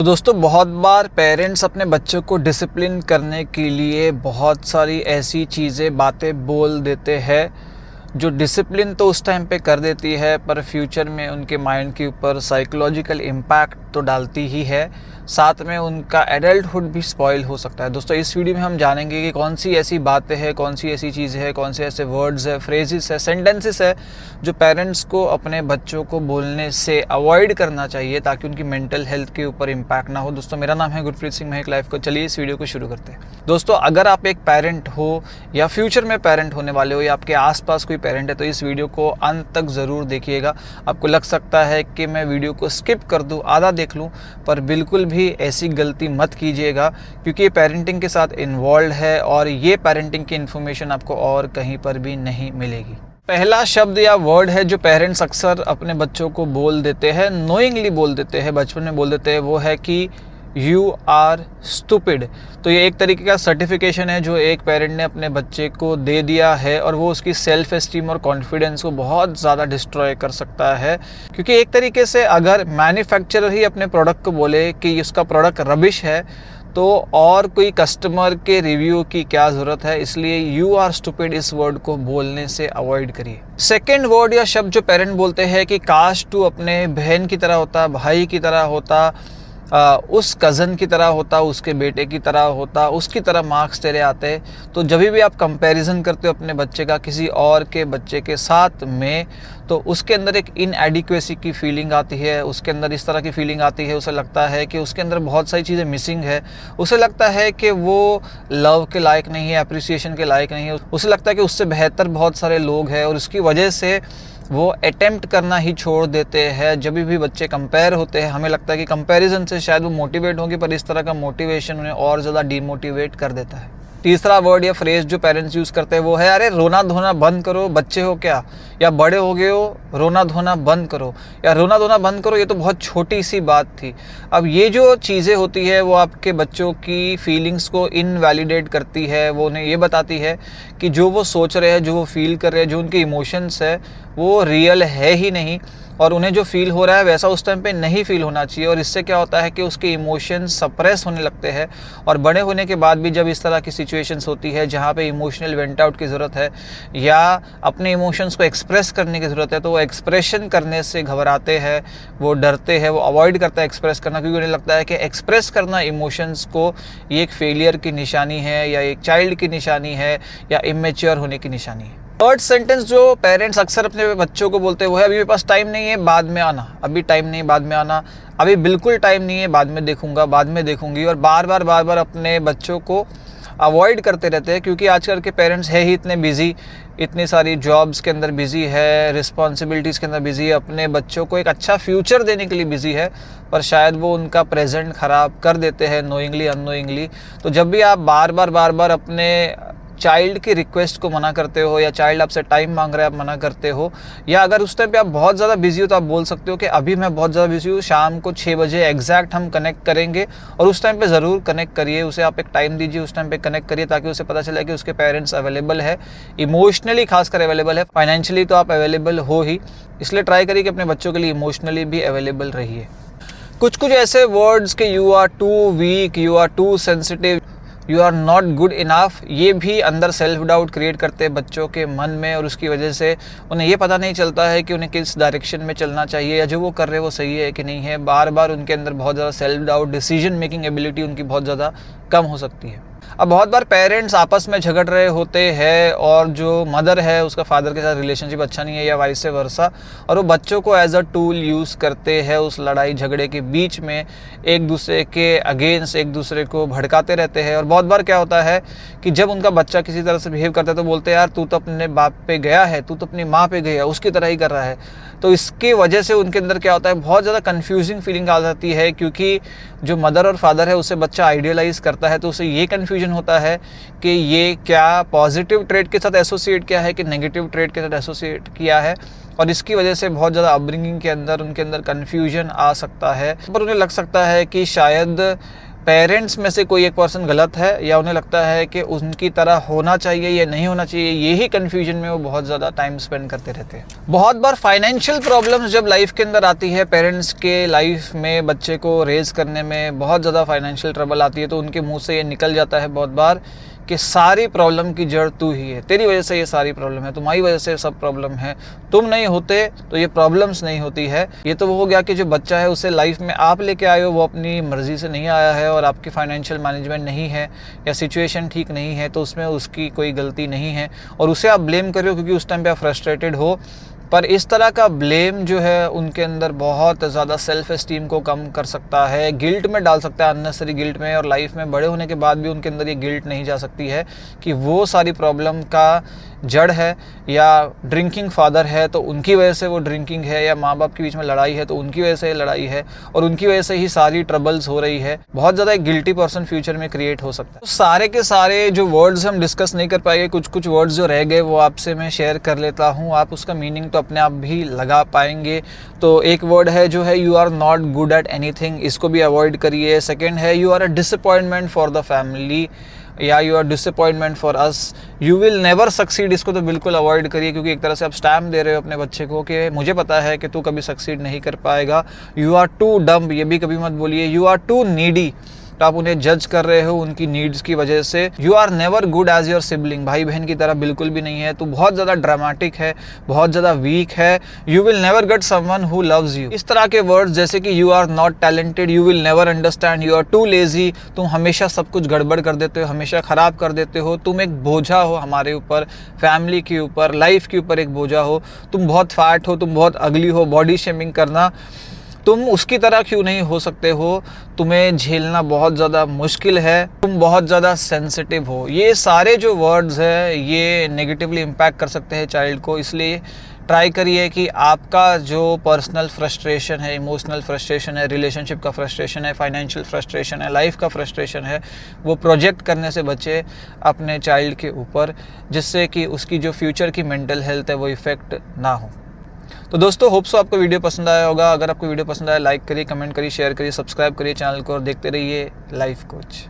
तो दोस्तों बहुत बार पेरेंट्स अपने बच्चों को डिसिप्लिन करने के लिए बहुत सारी ऐसी चीज़ें बातें बोल देते हैं जो डिसिप्लिन तो उस टाइम पे कर देती है पर फ्यूचर में उनके माइंड के ऊपर साइकोलॉजिकल इम्पैक्ट तो डालती ही है, साथ में उनका एडल्टहुड भी स्पॉइल हो सकता है। दोस्तों इस वीडियो में हम जानेंगे कि कौन सी ऐसी बातें हैं, कौन सी ऐसी चीज़ें हैं, कौन से ऐसे वर्ड्स है, फ्रेजेस है, सेंटेंसेस है जो पेरेंट्स को अपने बच्चों को बोलने से अवॉइड करना चाहिए ताकि उनकी मेंटल हेल्थ के ऊपर इम्पैक्ट ना हो। दोस्तों मेरा नाम है गुरप्रीत सिंह महक लाइफ को। चलिए इस वीडियो को शुरू करते हैं। दोस्तों अगर आप एक पेरेंट हो या फ्यूचर में पेरेंट होने वाले हो या आपके आसपास कोई पेरेंट है तो इस वीडियो को अंत तक ज़रूर देखिएगा। आपको लग सकता है कि मैं वीडियो को स्किप कर दूं, आधा देख लूं, पर बिल्कुल भी ऐसी गलती मत कीजिएगा क्योंकि ये पेरेंटिंग के साथ इन्वॉल्व है और ये पेरेंटिंग की इन्फॉर्मेशन आपको और कहीं पर भी नहीं मिलेगी। पहला शब्द या वर्ड है जो पेरेंट्स अक्सर अपने बच्चों को बोल देते हैं, नोइंगली बोल देते हैं, बचपन में बोल देते हैं, वो है कि यू आर स्टूपिड। तो ये एक तरीके का सर्टिफिकेशन है जो एक पेरेंट ने अपने बच्चे को दे दिया है और वो उसकी सेल्फ एस्टीम और कॉन्फिडेंस को बहुत ज़्यादा डिस्ट्रॉय कर सकता है। क्योंकि एक तरीके से अगर मैन्युफैक्चरर ही अपने प्रोडक्ट को बोले कि इसका प्रोडक्ट रबिश है तो और कोई कस्टमर के रिव्यू की क्या ज़रूरत है। इसलिए यू आर स्टूपिड इस वर्ड को बोलने से अवॉइड करिए। सेकेंड वर्ड या शब्द जो पेरेंट बोलते हैं कि काश तू अपने बहन की तरह होता, भाई की तरह होता, उस कज़न की तरह होता, उसके बेटे की तरह होता, उसकी तरह मार्क्स तेरे आते। तो जब भी आप कंपैरिजन करते हो अपने बच्चे का किसी और के बच्चे के साथ में तो उसके अंदर एक इनएडिक्वेसी की फीलिंग आती है, उसके अंदर इस तरह की फीलिंग आती है, उसे लगता है कि उसके अंदर बहुत सारी चीज़ें मिसिंग है, उसे लगता है कि वो लव के लायक नहीं है, अप्रिसिएशन के लायक नहीं है, उसे लगता है कि उससे बेहतर बहुत सारे लोग हैं और उसकी वजह से वो अटेम्प्ट करना ही छोड़ देते हैं। जब भी बच्चे कंपेयर होते हैं हमें लगता है कि कंपैरिजन से शायद वो मोटिवेट होंगे, पर इस तरह का मोटिवेशन उन्हें और ज़्यादा डीमोटिवेट कर देता है। तीसरा वर्ड या फ्रेज जो पेरेंट्स यूज़ करते हैं वो है अरे रोना धोना बंद करो, बच्चे हो क्या या बड़े हो गए हो, रोना धोना बंद करो या रोना धोना बंद करो, ये तो बहुत छोटी सी बात थी। अब ये जो चीज़ें होती है वो आपके बच्चों की फीलिंग्स को इनवैलिडेट करती है। वो उन्हें ये बताती है कि जो वो सोच रहे हैं, जो वो फील कर रहे हैं, जो उनके इमोशंस है वो रियल है ही नहीं और उन्हें जो फील हो रहा है वैसा उस टाइम पे नहीं फील होना चाहिए। और इससे क्या होता है कि उसके इमोशंस सप्रेस होने लगते हैं और बड़े होने के बाद भी जब इस तरह की सिचुएशंस होती है जहाँ पे इमोशनल वेंट आउट की ज़रूरत है या अपने इमोशंस को एक्सप्रेस करने की ज़रूरत है तो वो एक्सप्रेशन करने से घबराते हैं, वो डरते हैं, वो अवॉइड करता है एक्सप्रेस करना क्योंकि उन्हें लगता है कि एक्सप्रेस करना इमोशंस को ये एक फेलियर की निशानी है या एक चाइल्ड की निशानी है या इमेच्योर होने की निशानी है। थर्ड सेंटेंस जो पेरेंट्स अक्सर अपने बच्चों को बोलते हैं वो है अभी मेरे पास टाइम नहीं है, बाद में आना, अभी टाइम नहीं, बाद में आना, अभी बिल्कुल टाइम नहीं है, बाद में देखूंगा, बाद में देखूंगी। और बार बार अपने बच्चों को अवॉइड करते रहते हैं क्योंकि आजकल के पेरेंट्स है ही इतने बिजी, इतनी सारी जॉब्स के अंदर बिजी है, रिस्पॉन्सिबिलिटीज़ के अंदर बिजी है, अपने बच्चों को एक अच्छा फ्यूचर देने के लिए बिजी है, पर शायद वो उनका प्रेजेंट ख़राब कर देते हैं नोइंगली अननोइंगली। तो जब भी आप बार बार अपने चाइल्ड की रिक्वेस्ट को मना करते हो या चाइल्ड आपसे टाइम मांग रहा है आप मना करते हो, या अगर उस टाइम पे आप बहुत ज़्यादा बिजी हो तो आप बोल सकते हो कि अभी मैं बहुत ज़्यादा बिजी हूँ, शाम को 6 बजे एग्जैक्ट हम कनेक्ट करेंगे। और उस टाइम पे ज़रूर कनेक्ट करिए, उसे आप एक टाइम दीजिए, उस टाइम पे कनेक्ट करिए ताकि उसे पता चले कि उसके पेरेंट्स अवेलेबल है, इमोशनली खासकर अवेलेबल है, फाइनेंशियली तो आप अवेलेबल हो ही, इसलिए ट्राई करिए कि अपने बच्चों के लिए इमोशनली भी अवेलेबल रहिए। कुछ ऐसे वर्ड्स के you are too weak, you are too sensitive, you are not good enough, ये भी अंदर सेल्फ डाउट क्रिएट करते हैं बच्चों के मन में और उसकी वजह से उन्हें ये पता नहीं चलता है कि उन्हें किस डायरेक्शन में चलना चाहिए या जो वो कर रहे हैं वो सही है कि नहीं है। बार उनके अंदर बहुत ज़्यादा self doubt, decision making ability उनकी बहुत ज़्यादा कम हो सकती है। अब बहुत बार पेरेंट्स आपस में झगड़ रहे होते हैं और जो मदर है उसका फादर के साथ रिलेशनशिप अच्छा नहीं है या वाइस वर्सा, और वो बच्चों को एज अ टूल यूज़ करते हैं उस लड़ाई झगड़े के बीच में, एक दूसरे के अगेंस्ट एक दूसरे को भड़काते रहते हैं। और बहुत बार क्या होता है कि जब उनका बच्चा किसी तरह से बिहेव करता है तो बोलते हैं यार तू तो अपने बाप पे गया है, तू तो अपनी माँ पे गया, उसकी तरह ही कर रहा है। तो इसकी वजह से उनके अंदर क्या होता है, बहुत ज़्यादा कन्फ्यूजिंग फीलिंग आ जाती है क्योंकि जो मदर और फादर है उसे बच्चा आइडियलाइज़ करता है तो उसे ये कन्फ्यूजन होता है कि ये क्या पॉजिटिव ट्रेड के साथ एसोसिएट किया है कि नेगेटिव ट्रेड के साथ एसोसिएट किया है। और इसकी वजह से बहुत ज़्यादा अपब्रिंगिंग के अंदर उनके अंदर कन्फ्यूजन आ सकता है, पर उन्हें लग सकता है कि शायद पेरेंट्स में से कोई एक पर्सन गलत है या उन्हें लगता है कि उनकी तरह होना चाहिए या नहीं होना चाहिए, यही कन्फ्यूजन में वो बहुत ज़्यादा टाइम स्पेंड करते रहते हैं। बहुत बार फाइनेंशियल प्रॉब्लम्स जब लाइफ के अंदर आती है, पेरेंट्स के लाइफ में बच्चे को रेज़ करने में बहुत ज़्यादा फाइनेंशियल ट्रबल आती है, तो उनके मुंह से ये निकल जाता है बहुत बार कि सारी प्रॉब्लम की जड़ तू ही है, तेरी वजह से ये सारी प्रॉब्लम है, तुम्हारी वजह से सब प्रॉब्लम है, तुम नहीं होते तो ये प्रॉब्लम्स नहीं होती है। ये तो वो हो गया कि जो बच्चा है उसे लाइफ में आप लेके आए हो, वो अपनी मर्ज़ी से नहीं आया है और आपकी फाइनेंशियल मैनेजमेंट नहीं है या सिचुएशन ठीक नहीं है, तो उसमें उसकी कोई गलती नहीं है और उसे आप ब्लेम कर रहे हो क्योंकि उस टाइम पे आप फ्रस्ट्रेटेड हो। पर इस तरह का ब्लेम जो है उनके अंदर बहुत ज़्यादा सेल्फ एस्टीम को कम कर सकता है, गिल्ट में डाल सकता है, अननेसेसरी गिल्ट में, और लाइफ में बड़े होने के बाद भी उनके अंदर ये गिल्ट नहीं जा सकती है कि वो सारी प्रॉब्लम का जड़ है या ड्रिंकिंग फादर है तो उनकी वजह से वो ड्रिंकिंग है, या माँ बाप के बीच में लड़ाई है तो उनकी वजह से लड़ाई है और उनकी वजह से ही सारी ट्रबल्स हो रही है। बहुत ज़्यादा एक गिल्टी पर्सन फ्यूचर में क्रिएट हो सकता है। तो सारे के सारे जो वर्ड्स हम डिस्कस नहीं कर पाएंगे, कुछ वर्ड्स जो रह गए वो आपसे मैं शेयर कर लेता हूँ, आप उसका मीनिंग तो अपने आप भी लगा पाएंगे। तो एक वर्ड है जो है you are not good at anything, इसको भी अवॉइड करिए। सेकेंड है you are a disappointment for the family या you are disappointment for us, you will never succeed, इसको तो बिल्कुल अवॉइड करिए क्योंकि एक तरह से आप स्टैम्प दे रहे हो अपने बच्चे को कि मुझे पता है कि तू कभी सक्सीड नहीं कर पाएगा। यू आर टू डम्ब, ये भी कभी मत बोलिए। यू आर टू नीडी, तो आप उन्हें जज कर रहे हो उनकी नीड्स की वजह से। You are never good as your sibling, भाई बहन की तरह बिल्कुल भी नहीं है, तो बहुत ज़्यादा ड्रामेटिक है, बहुत ज़्यादा वीक है। You will never get someone who loves you, इस तरह के वर्ड्स जैसे कि you are not talented, you will never understand, you are too lazy, तुम हमेशा सब कुछ गड़बड़ कर देते हो, हमेशा ख़राब कर देते हो, तुम एक बोझा हो हमारे ऊपर, फैमिली के ऊपर, लाइफ के ऊपर एक बोझा हो, तुम बहुत फैट हो, तुम बहुत अगली हो, बॉडी शेमिंग करना, तुम उसकी तरह क्यों नहीं हो सकते हो, तुम्हें झेलना बहुत ज़्यादा मुश्किल है, तुम बहुत ज़्यादा सेंसिटिव हो। ये सारे जो वर्ड्स है ये नेगेटिवली इम्पैक्ट कर सकते हैं चाइल्ड को, इसलिए ट्राई करिए कि आपका जो पर्सनल फ्रस्ट्रेशन है, इमोशनल फ्रस्ट्रेशन है, रिलेशनशिप का फ्रस्ट्रेशन है, फाइनेंशियल फ्रस्ट्रेशन है, लाइफ का फ्रस्ट्रेशन है, वो प्रोजेक्ट करने से बचे अपने चाइल्ड के ऊपर, जिससे कि उसकी जो फ्यूचर की मेंटल हेल्थ है वो इफ़ेक्ट ना हो। तो दोस्तों होप सो आपको वीडियो पसंद आया होगा। अगर आपको वीडियो पसंद आया लाइक करिए, कमेंट करिए, शेयर करिए, सब्सक्राइब करिए चैनल को और देखते रहिए लाइफ कोच।